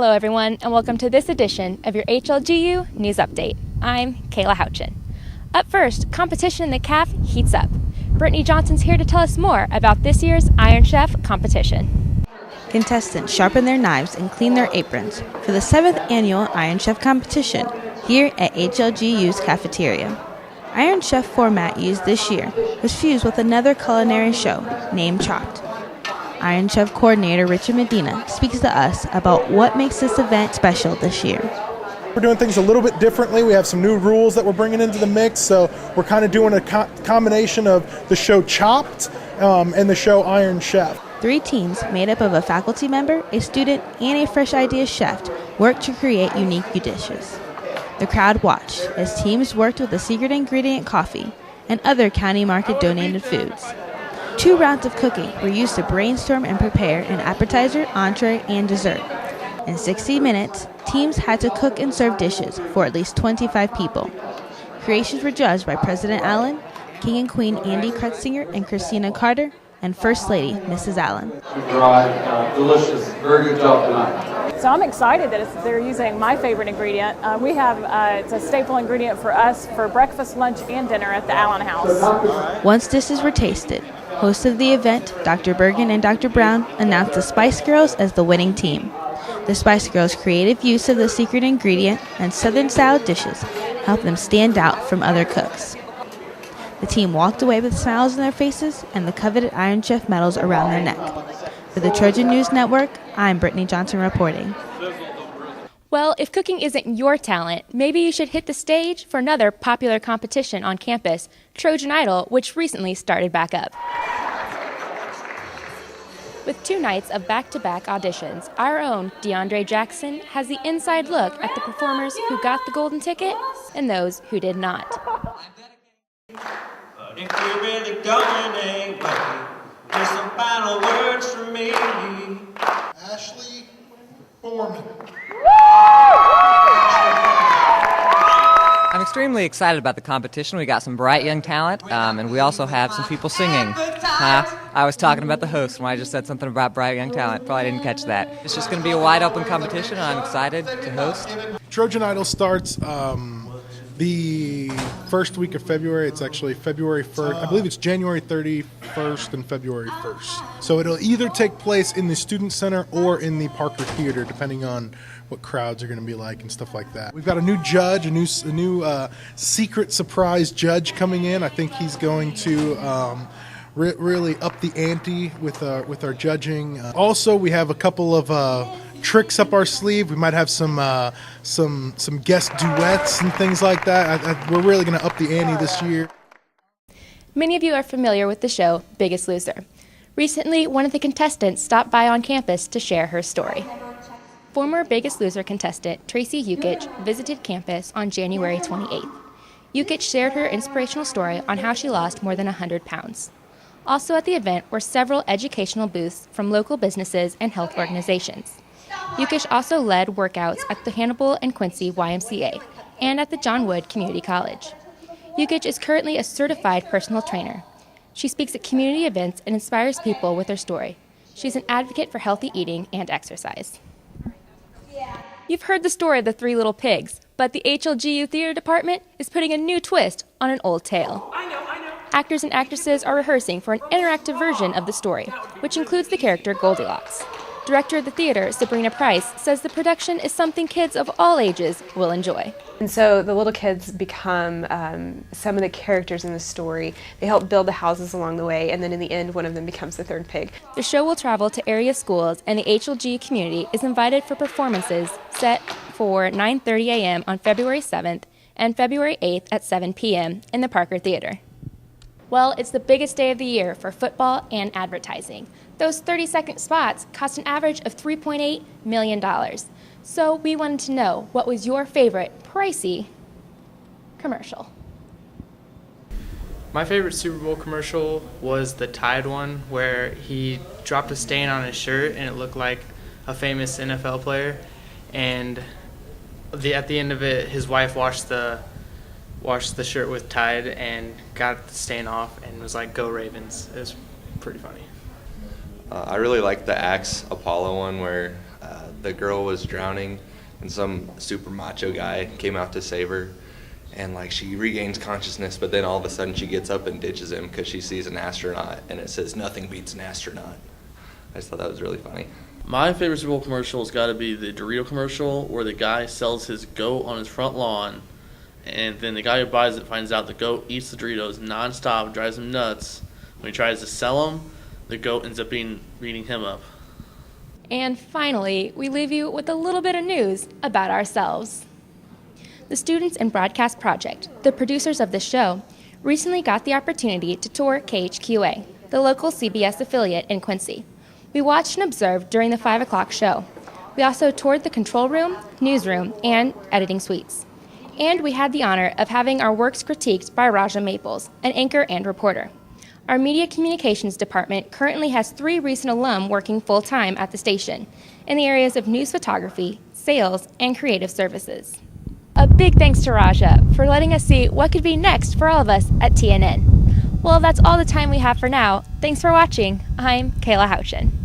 Hello everyone, and welcome to this edition of your HLGU News Update. I'm Kayla Houchin. Up first, competition in the CAF heats up. Brittany Johnson's here to tell us more about this year's Iron Chef competition. Contestants sharpen their knives and clean their aprons for the 7th annual Iron Chef competition here at HLGU's cafeteria. Iron Chef format used this year was fused with another culinary show named Chopped. Iron Chef coordinator Richard Medina speaks to us about what makes this event special this year. We're doing things a little bit differently. We have some new rules that we're bringing into the mix, so we're kind of doing a combination of the show Chopped and the show Iron Chef. 3 teams made up of a faculty member, a student, and a fresh idea chef worked to create unique dishes. The crowd watched as teams worked with the secret ingredient coffee and other county market donated foods. 2 rounds of cooking were used to brainstorm and prepare an appetizer, entree, and dessert. In 60 minutes, teams had to cook and serve dishes for at least 25 people. Creations were judged by President Allen, King and Queen Andy Kretzinger and Christina Carter, and First Lady Mrs. Allen. Delicious. Very good job tonight. So I'm excited that they're using my favorite ingredient. We have it's a staple ingredient for us for breakfast, lunch, and dinner at the Allen House. Once dishes were tasted, hosts of the event, Dr. Bergen and Dr. Brown, announced the Spice Girls as the winning team. The Spice Girls' creative use of the secret ingredient and Southern-style dishes helped them stand out from other cooks. The team walked away with smiles on their faces and the coveted Iron Chef medals around their neck. For the Trojan News Network, I'm Brittany Johnson reporting. Well, if cooking isn't your talent, maybe you should hit the stage for another popular competition on campus, Trojan Idol, which recently started back up. With 2 nights of back-to-back auditions, our own DeAndre Jackson has the inside look at the performers who got the golden ticket and those who did not. But if you're really going away, just some final words from me. Ashley Foreman. I'm extremely excited about the competition. We got some bright young talent, and we also have some people singing. I was talking about the host when I just said something about bright young talent. Probably didn't catch that. It's just going to be a wide open competition, and I'm excited to host. Trojan Idol starts the first week of February. It's actually February 1st. I believe it's January 31st and February 1st. So it'll either take place in the Student Center or in the Parker Theater, depending on what crowds are going to be like and stuff like that. We've got a new judge, a new secret surprise judge coming in. I think he's going to really up the ante with our judging. Also, we have a couple of tricks up our sleeve. We might have some guest duets and things like that. We're really going to up the ante this year. Many of you are familiar with the show Biggest Loser. Recently, one of the contestants stopped by on campus to share her story. Former Biggest Loser contestant Tracy Yukich visited campus on January 28th. Yukich shared her inspirational story on how she lost more than 100 pounds. Also at the event were several educational booths from local businesses and health organizations. Yukich also led workouts at the Hannibal and Quincy YMCA and at the John Wood Community College. Yukich is currently a certified personal trainer. She speaks at community events and inspires people with her story. She's an advocate for healthy eating and exercise. You've heard the story of the 3 little pigs, but the HLGU theater department is putting a new twist on an old tale. Actors and actresses are rehearsing for an interactive version of the story, which includes the character Goldilocks. Director of the theater, Sabrina Price, says the production is something kids of all ages will enjoy. And so the little kids become some of the characters in the story. They help build the houses along the way, and then in the end, one of them becomes the 3rd pig. The show will travel to area schools, and the HLG community is invited for performances set for 9:30 a.m. on February 7th and February 8th at 7 p.m. in the Parker Theater. Well, it's the biggest day of the year for football and advertising. Those 30-second spots cost an average of $3.8 million. So we wanted to know, what was your favorite pricey commercial? My favorite Super Bowl commercial was the Tide one, where he dropped a stain on his shirt and it looked like a famous NFL player. And at the end of it, his wife washed the shirt with Tide and got the stain off and was like, "Go Ravens." It was pretty funny. I really liked the Axe Apollo one where the girl was drowning, and some super macho guy came out to save her. And like she regains consciousness, but then all of a sudden she gets up and ditches him because she sees an astronaut, and it says nothing beats an astronaut. I just thought that was really funny. My favorite Super Bowl commercial has got to be the Dorito commercial where the guy sells his goat on his front lawn, and then the guy who buys it finds out the goat eats the Doritos nonstop, drives him nuts. When he tries to sell them, the goat ends up beating him up. And finally, we leave you with a little bit of news about ourselves. The Students in Broadcast Project, the producers of this show, recently got the opportunity to tour KHQA, the local CBS affiliate in Quincy. We watched and observed during the 5 o'clock show. We also toured the control room, newsroom, and editing suites. And we had the honor of having our works critiqued by Raja Maples, an anchor and reporter. Our media communications department currently has 3 recent alum working full-time at the station in the areas of news photography, sales, and creative services. A big thanks to Raja for letting us see what could be next for all of us at TNN. Well, that's all the time we have for now. Thanks for watching. I'm Kayla Houchin.